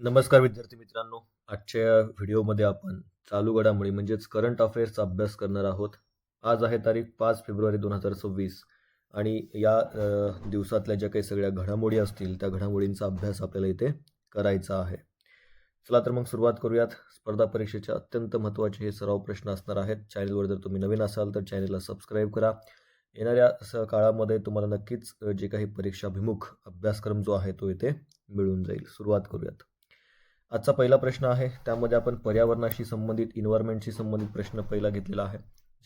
नमस्कार विद्यार्थी मित्रांनो. आजच्या व्हिडिओमध्ये आपण चालू घडामोडी म्हणजेच करंट अफेअर्सचा अभ्यास करणार आहोत. आज आहे तारीख 5 फेब्रुवारी 2026 आणि या दिवसातल्या ज्या काही सगळ्या घडामोडी असतील त्या घडामोडींचा अभ्यास आपल्याला इथे करायचा आहे. चला तर मग सुरुवात करूयात. स्पर्धा परीक्षेचे अत्यंत महत्त्वाचे हे सराव प्रश्न असणार आहेत. चॅनलवर जर तुम्ही नवीन असाल तर चॅनलला सबस्क्राईब करा. येणाऱ्या काळामध्ये तुम्हाला नक्कीच जे काही परीक्षाभिमुख अभ्यासक्रम जो आहे तो इथे मिळून जाईल. सुरुवात करूयात. आजचा पहिला प्रश्न आहे त्यामध्ये आपण पर्यावरणाशी संबंधित इन्व्हायरमेंटशी संबंधित प्रश्न पहिला घेतलेला आहे.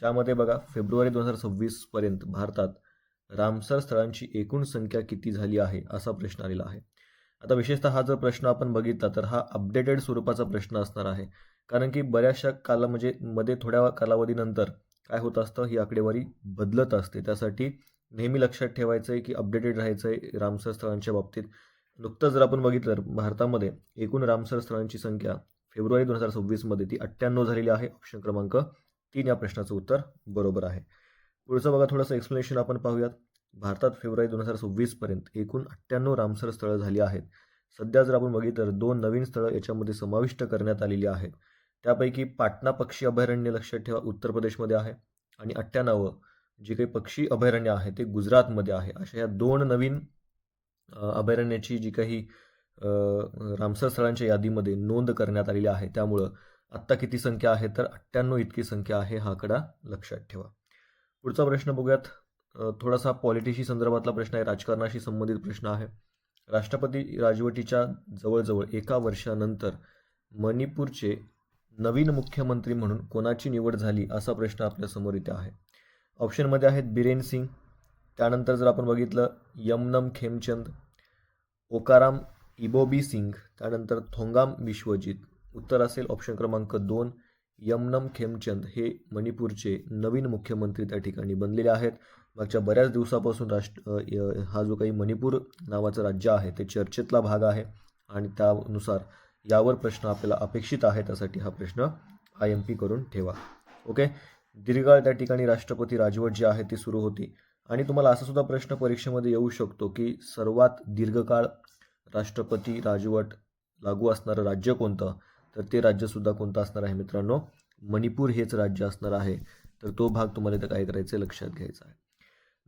ज्यामध्ये बघा फेब्रुवारी 2026 पर्यंत भारतात रामसर स्थळांची एकूण संख्या किती झाली आहे असा प्रश्न आलेला आहे. आता विशेषतः हा जर प्रश्न आपण बघितला तर हा अपडेटेड स्वरूपाचा प्रश्न असणार आहे, कारण की बऱ्याचशा म्हणजे मध्ये थोड्या कालावधीनंतर काय होत असतं, ही आकडेवारी बदलत असते. त्यासाठी नेहमी लक्षात ठेवायचं आहे की अपडेटेड राहायचं आहे रामसर स्थळांच्या बाबतीत. नुकतं जर आपण बघितलं तर भारतामध्ये एकूण रामसर स्थळांची संख्या फेब्रुवारी 2026 मध्ये ती 98 झालेली आहे. ऑप्शन क्रमांक 3 या प्रश्नाचं उत्तर बरोबर आहे. पुढचं बघा, थोडंसं एक्सप्लेनेशन आपण पाहूयात. भारतात फेब्रुवारी 2026 पर्यंत एकूण 98 रामसर स्थळं झाली आहेत. सध्या जर आपण बघितलं तर 2 नवीन स्थळं याच्यामध्ये समाविष्ट करण्यात आलेली आहेत. त्यापैकी पाटणा पक्षी अभयारण्य लक्षात ठेवा उत्तर प्रदेशमध्ये आहे आणि 98 जे काही पक्षी अभयारण्य आहे ते गुजरातमध्ये आहे. अशा या 2 नवीन अभयारण्याची जी काही रामसर स्थळांच्या यादीमध्ये नोंद करण्यात आलेली आहे. त्यामुळं आत्ता किती संख्या आहे तर 98 इतकी संख्या आहे. हा आकडा लक्षात ठेवा. पुढचा प्रश्न बघूयात. थोडासा पॉलिटिशी संदर्भातला प्रश्न आहे, राजकारणाशी संबंधित प्रश्न आहे. राष्ट्रपती राजवटीच्या जवळजवळ एका वर्षानंतर मणिपूरचे नवीन मुख्यमंत्री म्हणून कोणाची निवड झाली असा प्रश्न आपल्यासमोर इथे आहे. ऑप्शनमध्ये आहेत बिरेन सिंग, त्यानंतर जर आपण बघितलं यमनम खेमचंद, ओकाराम इबोबी सिंग, त्यानंतर थोंगाम विश्वजित. उत्तर असेल ऑप्शन क्रमांक 2 यमनम खेमचंद हे मणिपूरचे नवीन मुख्यमंत्री त्या ठिकाणी बनलेले आहेत. मागच्या बऱ्याच दिवसापासून हा जो काही मणिपूर नावाचं राज्य आहे ते चर्चेतला भाग आहे आणि त्यानुसार यावर प्रश्न आपल्याला अपेक्षित आहे. त्यासाठी हा प्रश्न IMP करून ठेवा. ओके. दीर्घकाळ त्या ठिकाणी राष्ट्रपती राजवट जी आहे ती सुरू होती आणि तुम्हाला असा सुद्धा प्रश्न परीक्षेमध्ये येऊ शकतो की सर्वात दीर्घकाळ राष्ट्रपती राजवट लागू असणारं राज्य कोणतं, तर ते राज्यसुद्धा कोणतं असणार आहे मित्रांनो, मणिपूर हेच राज्य असणार आहे. तर तो भाग तुम्हाला इथं काय करायचं लक्षात घ्यायचा आहे.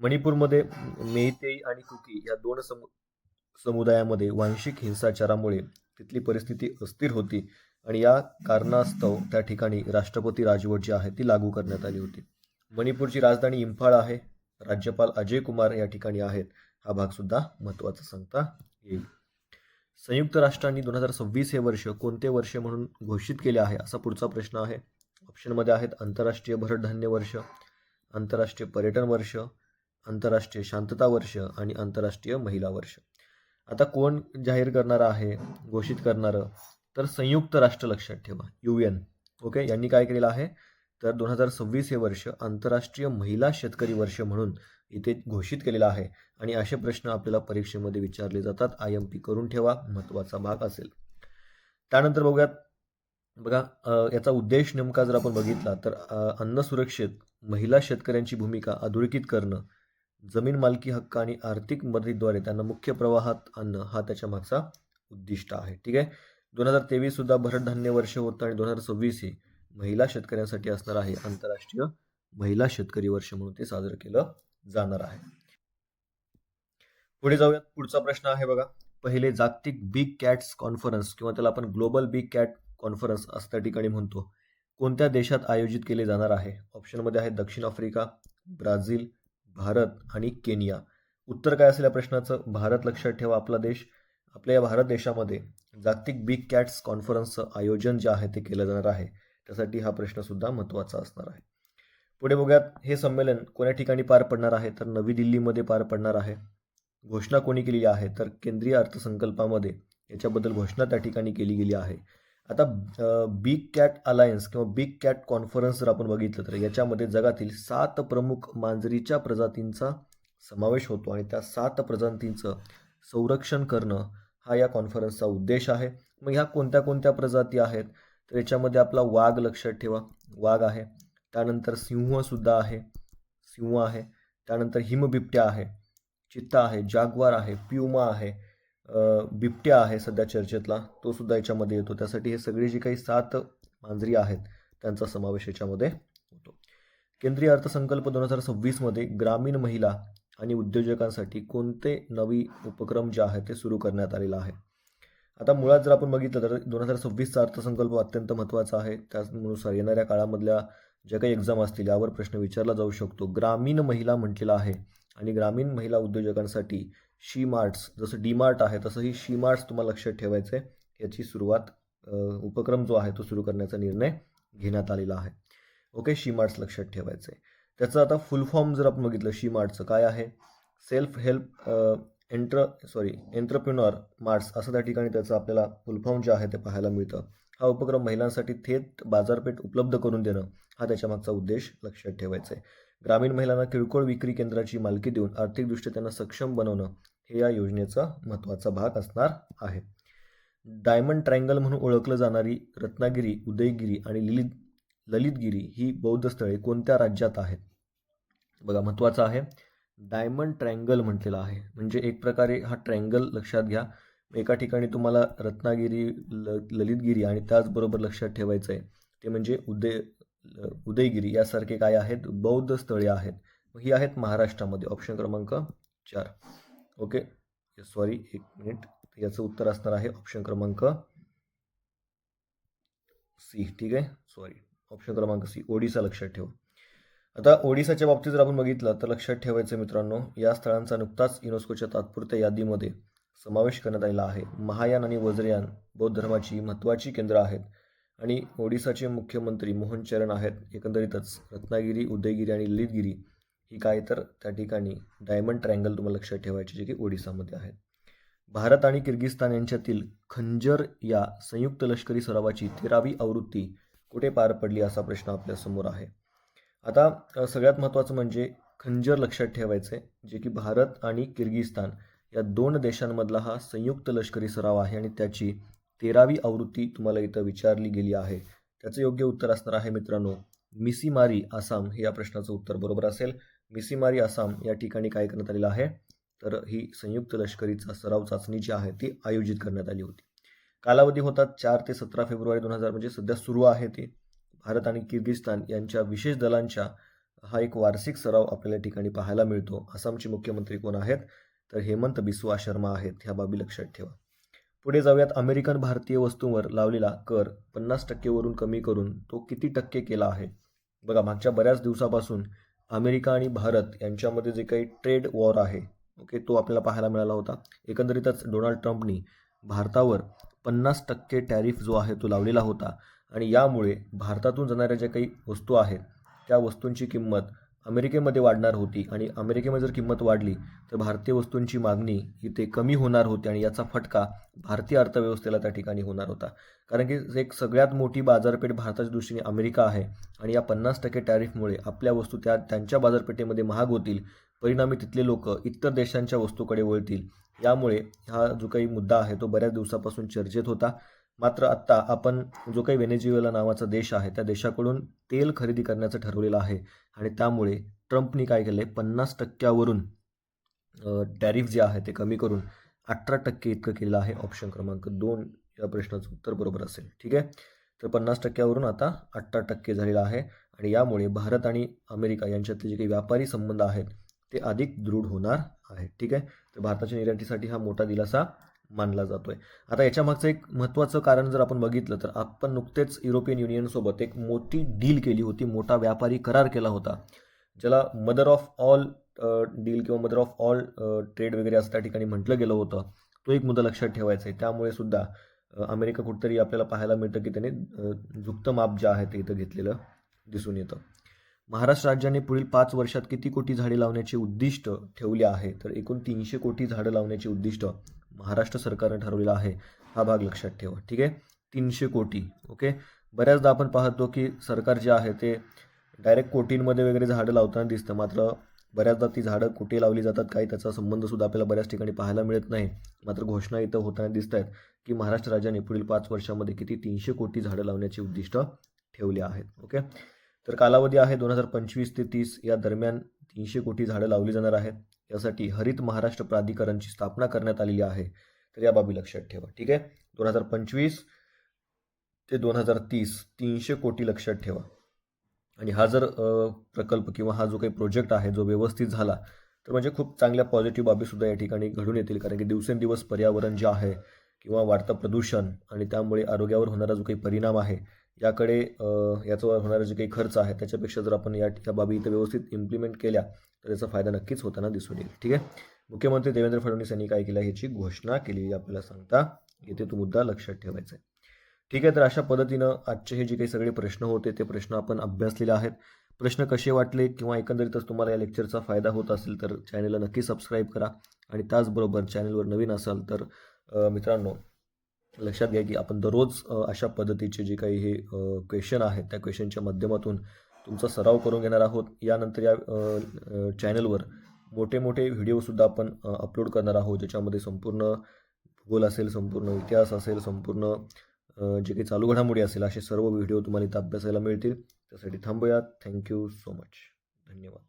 मणिपूरमध्ये मेईतेई आणि कुकी या 2 समुदायामध्ये वांशिक हिंसाचारामुळे तिथली परिस्थिती अस्थिर होती आणि या कारणास्तव त्या ठिकाणी राष्ट्रपती राजवट जी आहे ती लागू करण्यात आली होती. मणिपूरची राजधानी इम्फाळ आहे. राज्यपाल अजय कुमार या ठिकाणी आहेत. हा भाग सुद्धा महत्त्वाचा सांगता येईल. संयुक्त राष्ट्रांनी 2026 हे वर्ष कोणते वर्ष म्हणून घोषित केले आहे असा पुढचा प्रश्न आहे. ऑप्शनमध्ये आहेत आंतरराष्ट्रीय भरडधान्य वर्ष, आंतरराष्ट्रीय पर्यटन वर्ष, आंतरराष्ट्रीय शांतता वर्ष आणि आंतरराष्ट्रीय महिला वर्ष. आता कोण जाहीर करणार आहे, घोषित करणारं, तर संयुक्त राष्ट्र लक्षात ठेवा, UN. ओके, यांनी काय केलेलं आहे तर 2026 हे वर्ष आंतरराष्ट्रीय महिला शेतकरी वर्ष म्हणून इथे घोषित केलेला आहे आणि असे प्रश्न आपल्याला परीक्षेमध्ये विचारले जातात. IMP करून ठेवा, महत्त्वाचा भाग असेल. त्यानंतर बघूयात. बघा, याचा उद्देश नेमका जर आपण बघितला तर अन्न सुरक्षेत महिला शेतकऱ्यांची भूमिका अधोरेखित करणं, जमीन मालकी हक्क आणि आर्थिक मदतीद्वारे त्यांना मुख्य प्रवाहात आणणं हा त्याच्या मागचा उद्दिष्ट आहे. ठीक आहे. 2023 सुद्धा भरडधान्य वर्ष होतं आणि 2026 हे महिला शेतकऱ्यांसाठी असणार आहे. आंतरराष्ट्रीय महिला शेतकरी वर्ष म्हणून ते साजरं केलं जाणार आहे. पुढे जाऊयात. पुढचा प्रश्न आहे बघा, पहिले जागतिक बिग कॅट्स कॉन्फरन्स किंवा त्याला आपण ग्लोबल बिग कॅट कॉन्फरन्स असं त्या ठिकाणी म्हणतो, कोणत्या देशात आयोजित केले जाणार आहे. ऑप्शनमध्ये आहेत दक्षिण आफ्रिका, ब्राझील, भारत आणि केनिया. उत्तर काय असेल या प्रश्नाचं, भारत लक्षात ठेवा आपला देश. आपल्या या भारत देशामध्ये जागतिक बिग कॅट्स कॉन्फरन्सचं आयोजन जे आहे ते केलं जाणार आहे. त्यासाठी हा प्रश्न सुद्धा महत्त्वाचा असणार आहे. पुढे बघूयात, हे संमेलन कोण्या ठिकाणी पार पडणार आहे तर नवी दिल्लीमध्ये पार पडणार आहे. घोषणा कोणी केली आहे तर केंद्रीय अर्थसंकल्पामध्ये याच्याबद्दल घोषणा त्या ठिकाणी केली गेली आहे. आता बिग कॅट अलायन्स किंवा बिग कॅट कॉन्फरन्स जर आपण बघितलं तर याच्यामध्ये जगातील 7 प्रमुख मांजरीच्या प्रजातींचा समावेश होतो आणि त्या 7 प्रजातींचं संरक्षण करणं हा या कॉन्फरन्सचा उद्देश आहे. मग ह्या कोणत्या कोणत्या प्रजाती आहेत तर याच्यामध्ये आपला वाघ लक्षात ठेवा, वाघ आहे. त्यानंतर सिंहसुद्धा आहे, सिंह आहे. त्यानंतर हिमबिबट्या आहे, चित्ता आहे, जाग्वार आहे, प्युमा आहे, बिबट्या आहे सध्या चर्चेतला, तो सुद्धा याच्यामध्ये येतो. त्यासाठी हे सगळी जी काही 7 मांजरी आहेत त्यांचा समावेश याच्यामध्ये होतो. केंद्रीय अर्थसंकल्प 2026 मध्ये ग्रामीण महिला आणि उद्योजकांसाठी कोणते नवी उपक्रम जे आहेत ते सुरू करण्यात आलेला आहे. आता मुळात जर आपण बघितलं तर 2026चा अर्थसंकल्प अत्यंत महत्त्वाचा आहे. त्यानुसार येणाऱ्या काळामधल्या ज्या काही एक्झाम असतील यावर प्रश्न विचारला जाऊ शकतो. ग्रामीण महिला म्हटलेला आहे आणि ग्रामीण महिला उद्योजकांसाठी शी मार्ट्स, जसं डी मार्ट आहे तसं ही शी मार्ट्स तुम्हाला लक्षात ठेवायचं आहे. याची सुरुवात उपक्रम जो आहे तो सुरू करण्याचा निर्णय घेण्यात आलेला आहे. ओके, शी मार्ट्स लक्षात ठेवायचं आहे. त्याचं आता फुल फॉर्म जर आपण बघितलं शी मार्टचं काय आहे, सेल्फ हेल्प एंटरप्रेन्युअर मार्ट्स असं त्या ठिकाणी त्याचं आपल्याला फुल फॉर्म जे आहे ते पाहायला मिळतं. हा उपक्रम महिलांसाठी थेट बाजारपेठ उपलब्ध करून देणं हा त्याच्यामागचा उद्देश लक्षात ठेवायचा आहे. ग्रामीण महिलांना किरकोळ विक्री केंद्राची मालकी देऊन आर्थिकदृष्ट्या त्यांना सक्षम बनवणं हे या योजनेचा महत्त्वाचा भाग असणार आहे. डायमंड ट्रायंगल म्हणून ओळखलं जाणारी रत्नागिरी, उदयगिरी आणि ललितगिरी ही बौद्ध स्थळे कोणत्या राज्यात आहेत? बघा, महत्त्वाचं आहे. डायमंड ट्रायंगल म्हटलेला आहे, म्हणजे एक प्रकारे हा ट्रायंगल लक्षात घ्या. एका ठिकाणी तुम्हाला रत्नागिरी, ललितगिरी आणि त्याचबरोबर लक्षात ठेवायचं आहे ते म्हणजे उदयगिरी यासारखे काय आहेत, बौद्ध स्थळे आहेत. ही आहेत महाराष्ट्रामध्ये. ऑप्शन क्रमांक 4. ओके, सॉरी, एक मिनिट, याचं उत्तर असणार आहे ऑप्शन क्रमांक सी. ठीक आहे, सॉरी, ऑप्शन क्रमांक सी, ओडिसा लक्षात ठेवा. आता ओडिसाच्या बाबतीत जर आपण बघितलं तर लक्षात ठेवायचं मित्रांनो, या स्थळांचा नुकताच युनेस्कोच्या तात्पुरत्या यादीमध्ये समावेश करण्यात आलेला आहे. महायान आणि वज्रयान बौद्ध धर्माची महत्त्वाची केंद्र आहेत आणि ओडिसाचे मुख्यमंत्री मोहन चरण आहेत. एकंदरीतच रत्नागिरी, उदयगिरी आणि ललितगिरी ही काय तर त्या ठिकाणी डायमंड ट्रायंगल तुम्हाला लक्षात ठेवायचे जे की ओडिसामध्ये आहेत. भारत आणि किर्गिस्तान यांच्यातील खंजर या संयुक्त लष्करी सरावाची 13वी आवृत्ती कुठे पार पडली असा प्रश्न आपल्यासमोर आहे. आता सगळ्यात महत्त्वाचं म्हणजे खंजर लक्षात ठेवायचं आहे, जे की भारत आणि किर्गिस्तान या 2 देशांमधला हा संयुक्त लष्करी सराव आहे आणि त्याची 13वी आवृत्ती तुम्हाला इथं विचारली गेली आहे. त्याचं योग्य उत्तर असणार आहे मित्रांनो मिसीमारी, आसाम. हे या प्रश्नाचं उत्तर बरोबर असेल. मिसीमारी, आसाम या ठिकाणी काय करण्यात आलेलं आहे, तर ही संयुक्त लष्करीचा सराव चाचणी जी आहे ती आयोजित करण्यात आली होती. कालावधी होता 4 ते 17 फेब्रुवारी 2000, म्हणजे सध्या सुरू आहे ते. भारत आणि किर्गिस्तान यांच्या विशेष दलांच्या हा एक वार्षिक सराव आपल्याला ठिकाणी पाहायला मिळतो. आसामचे मुख्यमंत्री कोण आहेत, तर हेमंत बिस्वा शर्मा आहेत. ह्या बाबी लक्षात ठेवा. पुढे जाऊयात. अमेरिकन भारतीय वस्तूंवर लावलेला कर 50% वरून कमी करून तो किती टक्के केला आहे? बघा, मागच्या बऱ्याच दिवसापासून अमेरिका आणि भारत यांच्यामध्ये जे काही ट्रेड वॉर आहे, ओके, तो आपल्याला पाहायला मिळाला होता. एकंदरीतच डोनाल्ड ट्रम्पनी भारतावर 50% टॅरिफ जो आहे तो लावलेला होता आणि यामुळे भारतातून जाणाऱ्या ज्या काही वस्तू आहेत त्या वस्तूंची किंमत अमेरिकेमध्ये वाढणार होती आणि अमेरिकेमध्ये जर किंमत वाढली तर भारतीय वस्तूंची मागणी इथे कमी होणार होती आणि याचा फटका भारतीय अर्थव्यवस्थेला त्या ठिकाणी होणार होता. कारण की एक सगळ्यात मोठी बाजारपेठ भारताच्या दृष्टीने अमेरिका आहे आणि या 50% टॅरिफमुळे आपल्या वस्तू त्यांच्या बाजारपेठेमध्ये महाग होतील. परिणामी तिथले लोक इतर देशांच्या वस्तूकडे वळतील. यामुळे हा जो काही मुद्दा आहे तो बऱ्याच दिवसापासून चर्चेत होता. मात्र आत्ता आपण जो काही व्हेनेझुएला नावाचा देश आहे त्या देशाकडून तेल खरेदी करण्याचं ठरवलेलं आहे आणि त्यामुळे ट्रम्पनी काय केलं आहे, 50%वरून टॅरिफ जे आहे ते कमी करून 18% इतकं केलं आहे. ऑप्शन क्रमांक 2 या प्रश्नाचं उत्तर बरोबर असेल. ठीक आहे, तर 50%वरून आता 18% झालेला आहे आणि यामुळे भारत आणि अमेरिका यांच्यातले जे काही व्यापारी संबंध आहेत ते अधिक दृढ होणार आहेत. ठीक आहे, तर भारताच्या निर्यातीसाठी हा मोठा दिलासा मानला जातोय. आता याच्या मागचं एक महत्त्वाचं कारण जर आपण बघितलं तर आपण नुकतेच युरोपियन युनियनसोबत एक मोठी डील केली होती, मोठा व्यापारी करार केला होता, ज्याला मदर ऑफ ऑल डील किंवा मदर ऑफ ऑल ट्रेड वगैरे असं त्या ठिकाणी म्हटलं गेलं होतं. तो एक मुद्दा लक्षात ठेवायचा आहे. त्यामुळे सुद्धा अमेरिका कुठेतरी आपल्याला पाहायला मिळतं की त्याने झुकतं माप जे आहे ते इथं घेतलेलं दिसून येतं. महाराष्ट्र राज्याने पुढील 5 वर्षात किती कोटी झाडे लावण्याचे उद्दिष्ट ठेवले आहे, तर एकूण 300 कोटी झाडं लावण्याचे उद्दिष्ट महाराष्ट्र सरकारने ठरवलेला आहे. हा भाग लक्षात ठेवा. ठीक आहे, 300 कोटी. ओके, बऱ्याचदा आपण पाहतो की सरकार जे आहे ते डायरेक्ट कोटींमध्ये वगैरे झाडं लावताना दिसतं, मात्र बऱ्याचदा ती झाडं कुठे लावली जातात काही त्याचा संबंधसुद्धा आपल्याला बऱ्याच ठिकाणी पाहायला मिळत नाही. मात्र घोषणा इथं होताना दिसत आहेत की महाराष्ट्र राज्याने पुढील 5 वर्षामध्ये किती 300 कोटी झाडं लावण्याचे उद्दिष्ट ठेवले आहेत. ओके, तर कालावधी आहे 2025 ते 30 या दरम्यान 300 कोटी झाडं लावली जाणार आहेत. यासाठी हरित महाराष्ट्र प्राधिकरणची स्थापना करण्यात आलेली आहे. तर या बाबी लक्षात ठेवा. ठीक आहे. 2025 ते 2030 300 कोटी लक्षात ठेवा. आणि हा जर प्रकल्प किंवा हा जो काही प्रोजेक्ट आहे जो व्यवस्थित झाला तर म्हणजे खूप चांगल्या पॉझिटिव्ह बाबीसुद्धा या ठिकाणी घडून येतील. कारण की दिवसेंदिवस पर्यावरण जे आहे किंवा वाढतं प्रदूषण आणि त्यामुळे आरोग्यावर होणारा जो काही परिणाम आहे याकडे याच्यावर होणारा जे काही खर्च आहे त्याच्यापेक्षा जर आपण या बाबी इथं व्यवस्थित इम्प्लिमेंट केल्या तर याचा फायदा नक्कीच होताना दिसून येईल. ठीक आहे. मुख्यमंत्री देवेंद्र फडणवीस यांनी काय केलं ह्याची घोषणा केली आपल्याला सांगता येते. तो मुद्दा लक्षात ठेवायचा आहे. ठीक आहे. तर अशा पद्धतीनं आजचे हे जे काही सगळे प्रश्न होते ते प्रश्न आपण अभ्यासलेले आहेत. प्रश्न कसे वाटले किंवा एकंदरीतच तुम्हाला या लेक्चरचा फायदा होत असेल तर चॅनलला नक्की सबस्क्राईब करा. आणि त्याचबरोबर चॅनलवर नवीन असाल तर मित्रांनो लक्षात घ्या की आपण दररोज अशा पद्धतीचे जे काही हे क्वेश्चन आहेत त्या क्वेश्चनच्या माध्यमातून तुमचा सराव करून घेणार आहोत. यानंतर या चॅनलवर मोठे मोठे व्हिडिओसुद्धा आपण अपलोड करणार आहोत, ज्याच्यामध्ये संपूर्ण भूगोल असेल, संपूर्ण इतिहास असेल, संपूर्ण जे काही चालू घडामोडी असेल असे सर्व व्हिडिओ तुम्हाला इथं अभ्यासायला मिळतील. त्यासाठी थांबूयात. Thank you so much. धन्यवाद.